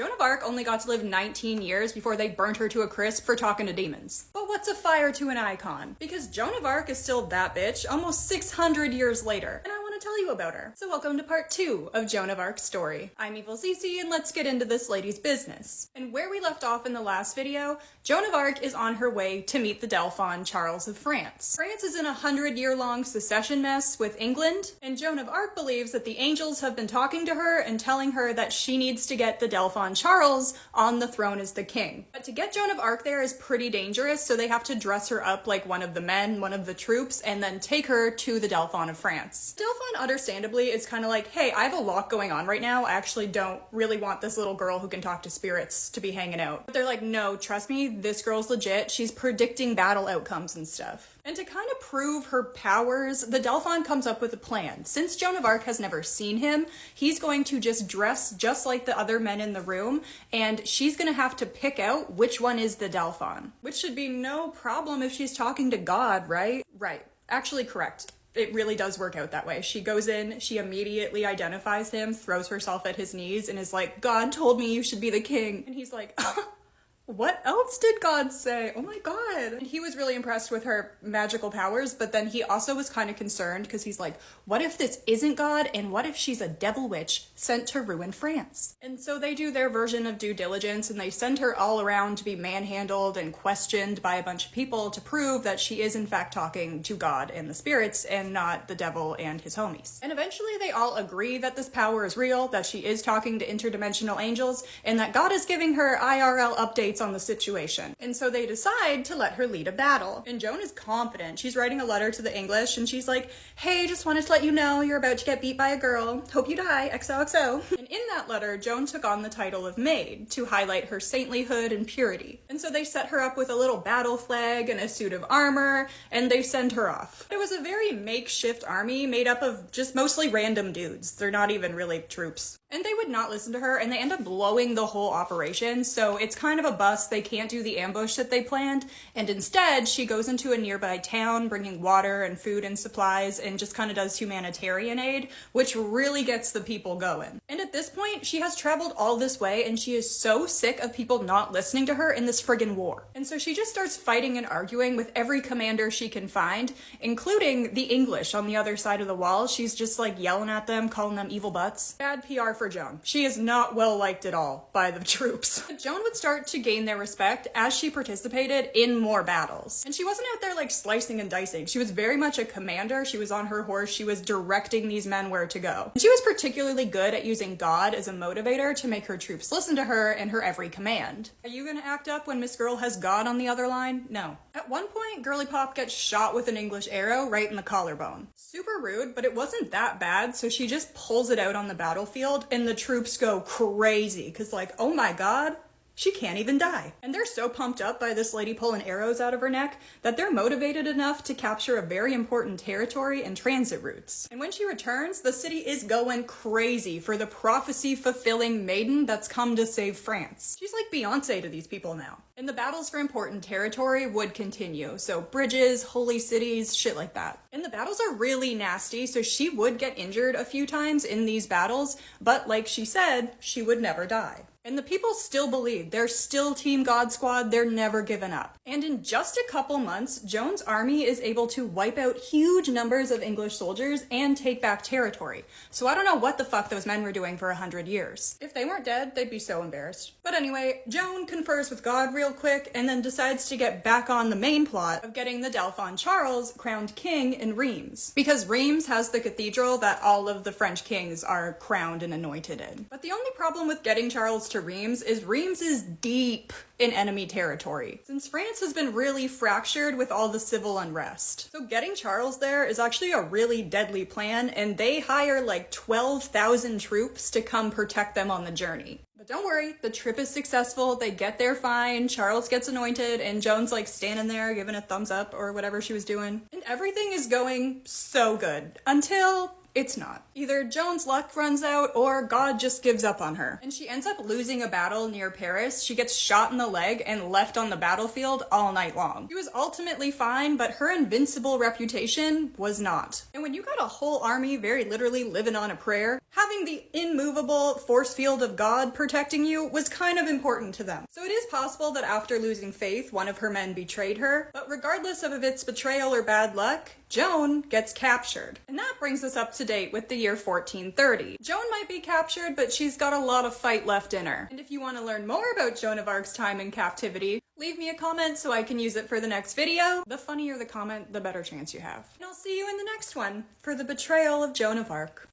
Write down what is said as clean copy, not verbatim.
Joan of Arc only got to live 19 years before they burnt her to a crisp for talking to demons. But what's a fire to an icon? Because Joan of Arc is still that bitch almost 600 years later, and I want to tell you about her. So welcome to part 2 of Joan of Arc's story. I'm Evil Cece, and let's get into this lady's business. And where we left off in the last video, Joan of Arc is on her way to meet the Dauphin Charles of France. France is in a 100-year-long secession mess with England, and Joan of Arc believes that the angels have been talking to her and telling her that she needs to get the Dauphin Charles on the throne as the king. But to get Joan of Arc there is pretty dangerous, so they have to dress her up like one of the men, one of the troops, and then take her to the Dauphin of France. Dauphin, understandably, is kind of like, hey, I have a lot going on right now. I actually don't really want this little girl who can talk to spirits to be hanging out. But they're like, no, trust me, this girl's legit. She's predicting battle outcomes and stuff. And to kind of prove her powers, the Dauphin comes up with a plan. Since Joan of Arc has never seen him, he's going to just dress just like the other men in the room, and she's gonna have to pick out which one is the Dauphin. Which should be no problem if she's talking to God, right? Right. Actually, correct. It really does work out that way. She goes in, she immediately identifies him, throws herself at his knees, and is like, God told me you should be the king. And he's like, what else did God say? Oh my god. And he was really impressed with her magical powers, but then he also was kind of concerned because he's like, what if this isn't God, and what if she's a devil witch sent to ruin France? And so they do their version of due diligence, and they send her all around to be manhandled and questioned by a bunch of people to prove that she is in fact talking to God and the spirits and not the devil and his homies. And eventually they all agree that this power is real, that she is talking to interdimensional angels, and that God is giving her IRL updates on the situation. And so they decide to let her lead a battle. And Joan is confident. She's writing a letter to the English, and she's like, hey, just wanted to let you know you're about to get beat by a girl. Hope you die, XOXO. And in that letter, Joan took on the title of Maid to highlight her saintlyhood and purity. And so they set her up with a little battle flag and a suit of armor, and they send her off. It was a very makeshift army made up of just mostly random dudes. They're not even really troops. And they would not listen to her, and they end up blowing the whole operation, so it's kind of a bust. They can't do the ambush that they planned, and instead she goes into a nearby town bringing water and food and supplies and just kind of does humanitarian aid, which really gets the people going. And at this point, she has traveled all this way, and she is so sick of people not listening to her in this friggin' war. And so she just starts fighting and arguing with every commander she can find, including the English on the other side of the wall. She's just like yelling at them, calling them evil butts. Bad PR for Joan. She is not well liked at all by the troops. But Joan would start to gain their respect as she participated in more battles. And she wasn't out there like slicing and dicing. She was very much a commander. She was on her horse. She was directing these men where to go. And she was particularly good at using God as a motivator to make her troops listen to her and her every command. Are you gonna act up when Miss Girl has God on the other line? No. At one point, Girly Pop gets shot with an English arrow right in the collarbone. Super rude, but it wasn't that bad, so she just pulls it out on the battlefield, and the troops go crazy, because like, oh my god, she can't even die. And they're so pumped up by this lady pulling arrows out of her neck that they're motivated enough to capture a very important territory and transit routes. And when she returns, the city is going crazy for the prophecy-fulfilling maiden that's come to save France. She's like Beyonce to these people now. And the battles for important territory would continue, so bridges, holy cities, shit like that. And the battles are really nasty, so she would get injured a few times in these battles, but like she said, she would never die. And the people still believe. They're still Team God Squad. They're never given up. And in just a couple months, Joan's army is able to wipe out huge numbers of English soldiers and take back territory. So I don't know what the fuck those men were doing for 100 years. If they weren't dead, they'd be so embarrassed. But anyway, Joan confers with God real quick and then decides to get back on the main plot of getting the Dauphin Charles crowned king in Reims. Because Reims has the cathedral that all of the French kings are crowned and anointed in. But the only problem with getting Charles to Reims is deep in enemy territory, since France has been really fractured with all the civil unrest. So getting Charles there is actually a really deadly plan, and they hire like 12,000 troops to come protect them on the journey. But don't worry, the trip is successful, they get there fine, Charles gets anointed, and Joan's like standing there giving a thumbs up or whatever she was doing. And everything is going so good, until it's not. Either Joan's luck runs out or God just gives up on her, and she ends up losing a battle near Paris. She gets shot in the leg and left on the battlefield all night long. She was ultimately fine, but her invincible reputation was not. And when you got a whole army very literally living on a prayer, having the immovable force field of God protecting you was kind of important to them. So it is possible that after losing faith, one of her men betrayed her, but regardless of if it's betrayal or bad luck, Joan gets captured. And that brings us up to date with the year 1430. Joan might be captured, but she's got a lot of fight left in her. And if you want to learn more about Joan of Arc's time in captivity, leave me a comment so I can use it for the next video. The funnier the comment, the better chance you have. And I'll see you in the next one for the betrayal of Joan of Arc.